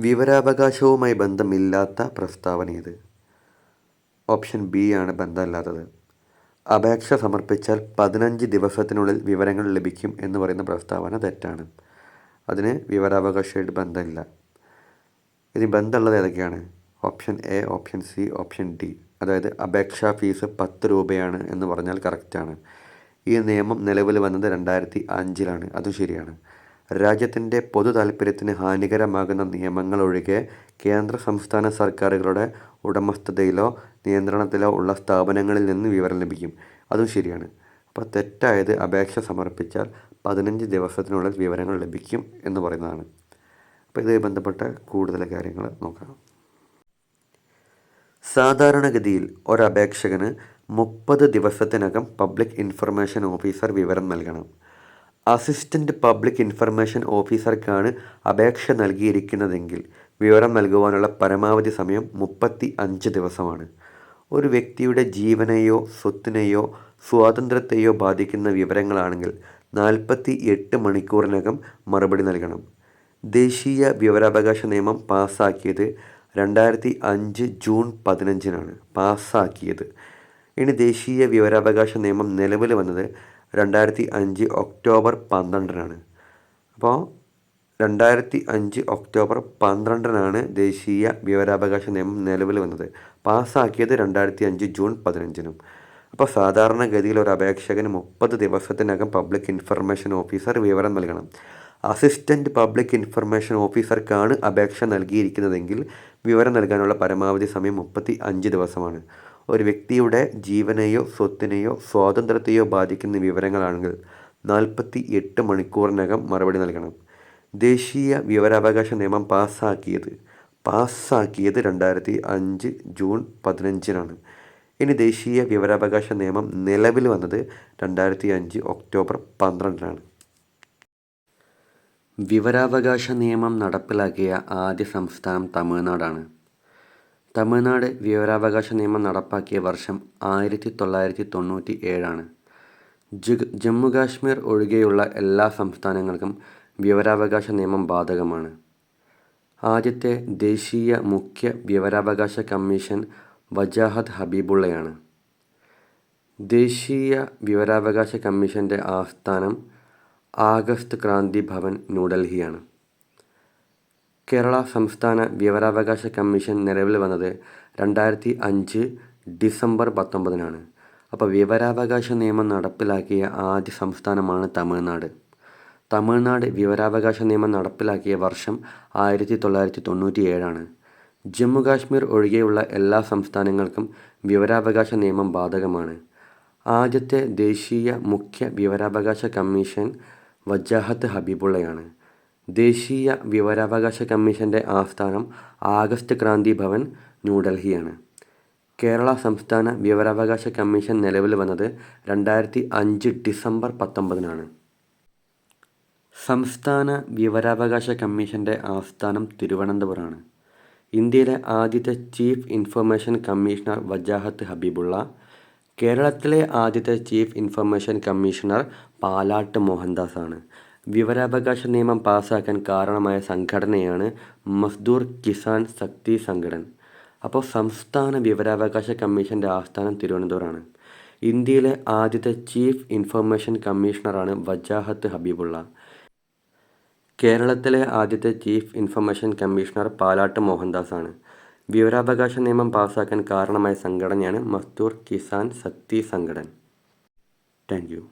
വിവരാവകാശവുമായി ബന്ധമില്ലാത്ത പ്രസ്താവന ഏത്? ഓപ്ഷൻ ബി ആണ് ബന്ധമില്ലാത്തത്. അപേക്ഷ സമർപ്പിച്ചാൽ 15 ദിവസത്തിനുള്ളിൽ വിവരങ്ങൾ ലഭിക്കും എന്ന് പറയുന്ന പ്രസ്താവന തെറ്റാണ്. അതിന് വിവരാവകാശമായിട്ട് ബന്ധമില്ല. ഇനി ബന്ധമുള്ളത് ഏതൊക്കെയാണ്? Option A, option C, option D. അതായത് അപേക്ഷാ ഫീസ് 10 രൂപയാണ് എന്ന് പറഞ്ഞാൽ കറക്റ്റാണ്. ഈ നിയമം നിലവിൽ വന്നത് 2005 അതും ശരിയാണ്. രാജ്യത്തിൻ്റെ പൊതു താൽപ്പര്യത്തിന് ഹാനികരമാകുന്ന നിയമങ്ങളൊഴികെ കേന്ദ്ര സംസ്ഥാന സർക്കാരുകളുടെ ഉടമസ്ഥതയിലോ നിയന്ത്രണത്തിലോ ഉള്ള സ്ഥാപനങ്ങളിൽ നിന്ന് വിവരം ലഭിക്കും. അതും ശരിയാണ്. അപ്പോൾ തെറ്റായത് അപേക്ഷ സമർപ്പിച്ചാൽ 15 ദിവസത്തിനുള്ളിൽ വിവരങ്ങൾ ലഭിക്കും എന്ന് പറയുന്നതാണ്. അപ്പോൾ ഇതുമായി ബന്ധപ്പെട്ട കൂടുതൽ കാര്യങ്ങൾ നോക്കാം. സാധാരണഗതിയിൽ ഒരപേക്ഷകന് 30 ദിവസത്തിനകം പബ്ലിക് ഇൻഫർമേഷൻ ഓഫീസർ വിവരം നൽകണം. അസിസ്റ്റൻ്റ് പബ്ലിക് ഇൻഫർമേഷൻ ഓഫീസർക്കാണ് അപേക്ഷ നൽകിയിരിക്കുന്നതെങ്കിൽ വിവരം നൽകുവാനുള്ള പരമാവധി സമയം 35 ദിവസമാണ്. ഒരു വ്യക്തിയുടെ ജീവനെയോ സ്വത്തിനെയോ സ്വാതന്ത്ര്യത്തെയോ ബാധിക്കുന്ന വിവരങ്ങളാണെങ്കിൽ 48 മണിക്കൂറിനകം മറുപടി നൽകണം. ദേശീയ വിവരാവകാശ നിയമം പാസ്സാക്കിയത് 2005 ജൂൺ 15 പാസ്സാക്കിയത്. ഇനി ദേശീയ വിവരാവകാശ നിയമം നിലവിൽ വന്നത് 2005 ഒക്ടോബർ 12 അപ്പോൾ 2005 ഒക്ടോബർ 12 ദേശീയ വിവരാവകാശ നിയമം നിലവിൽ വന്നത്. പാസ്സാക്കിയത് 2005 ജൂൺ 15 അപ്പോൾ സാധാരണഗതിയിൽ ഒരു അപേക്ഷകന് 30 ദിവസത്തിനകം പബ്ലിക് ഇൻഫർമേഷൻ ഓഫീസർ വിവരം നൽകണം. അസിസ്റ്റൻ്റ് പബ്ലിക് ഇൻഫർമേഷൻ ഓഫീസർക്കാണ് അപേക്ഷ നൽകിയിരിക്കുന്നതെങ്കിൽ വിവരം നൽകാനുള്ള പരമാവധി സമയം 35 ദിവസമാണ്. ഒരു വ്യക്തിയുടെ ജീവനെയോ സ്വത്തിനെയോ സ്വാതന്ത്ര്യത്തെയോ ബാധിക്കുന്ന വിവരങ്ങളാണെങ്കിൽ 48 മണിക്കൂറിനകം മറുപടി നൽകണം. ദേശീയ വിവരാവകാശ നിയമം പാസ്സാക്കിയത് 2005 ജൂൺ 15 ഇനി ദേശീയ വിവരാവകാശ നിയമം നിലവിൽ വന്നത് 2005 ഒക്ടോബർ 12 വിവരാവകാശ നിയമം നടപ്പിലാക്കിയ ആദ്യ സംസ്ഥാനം തമിഴ്നാടാണ്. തമിഴ്നാട് വിവരാവകാശ നിയമം നടപ്പാക്കിയ വർഷം 1997. ജമ്മു-കാശ്മീർ ഒഴികെയുള്ള എല്ലാ സംസ്ഥാനങ്ങൾക്കും വിവരാവകാശ നിയമം ബാധകമാണ്. ആദ്യത്തെ ദേശീയ മുഖ്യ വിവരാവകാശ കമ്മീഷൻ വജാഹത്ത് ഹബീബുള്ളയാണ്. ദേശീയ വിവരാവകാശ കമ്മീഷൻ്റെ ആസ്ഥാനം ആഗസ്റ്റ് ക്രാന്തി ഭവൻ, ന്യൂഡൽഹിയാണ്. കേരള സംസ്ഥാന വിവരാവകാശ കമ്മീഷൻ നിലവിൽ വന്നത് 2005 ഡിസംബർ 19 അപ്പോൾ വിവരാവകാശ നിയമം നടപ്പിലാക്കിയ ആദ്യ സംസ്ഥാനമാണ് തമിഴ്നാട്. തമിഴ്നാട് വിവരാവകാശ നിയമം നടപ്പിലാക്കിയ വർഷം 1997. ജമ്മു-കാശ്മീർ ഒഴികെയുള്ള എല്ലാ സംസ്ഥാനങ്ങൾക്കും വിവരാവകാശ നിയമം ബാധകമാണ്. ആദ്യത്തെ ദേശീയ മുഖ്യ വിവരാവകാശ കമ്മീഷൻ വജാഹത്ത് ഹബീബുള്ളയാണ്. ദേശീയ വിവരാവകാശ കമ്മീഷൻ്റെ ആസ്ഥാനം ആഗസ്റ്റ് ക്രാന്തി ഭവൻ, ന്യൂഡൽഹിയാണ്. കേരള സംസ്ഥാന വിവരാവകാശ കമ്മീഷൻ നിലവിൽ വന്നത് 2005 ഡിസംബർ 19 സംസ്ഥാന വിവരാവകാശ കമ്മീഷൻ്റെ ആസ്ഥാനം തിരുവനന്തപുരമാണ്. ഇന്ത്യയിലെ ആദ്യത്തെ chief information commissioner Wajahat Habibullah. കേരളത്തിലെ ആദ്യത്തെ ചീഫ് ഇൻഫർമേഷൻ കമ്മീഷണർ പാലാട്ട് മോഹൻദാസാണ്. വിവരാവകാശ നിയമം പാസ്സാക്കാൻ കാരണമായ സംഘടനയാണ് മസ്ദൂർ കിസാൻ ശക്തി സംഘടൻ. അപ്പോൾ സംസ്ഥാന വിവരാവകാശ കമ്മീഷൻ്റെ ആസ്ഥാനം തിരുവനന്തപുരമാണ്. ഇന്ത്യയിലെ ആദ്യത്തെ ചീഫ് ഇൻഫർമേഷൻ കമ്മീഷണറാണ് വജാഹത്ത് ഹബീബുള്ള. കേരളത്തിലെ ആദ്യത്തെ ചീഫ് ഇൻഫർമേഷൻ കമ്മീഷണർ പാലാട്ട് മോഹൻദാസാണ്. വിവരാവകാശ നിയമം പാസ്സാക്കാൻ കാരണമായ സംഘടനയാണ് മസ്ദൂർ കിസാൻ ശക്തി സംഘടൻ. Thank U.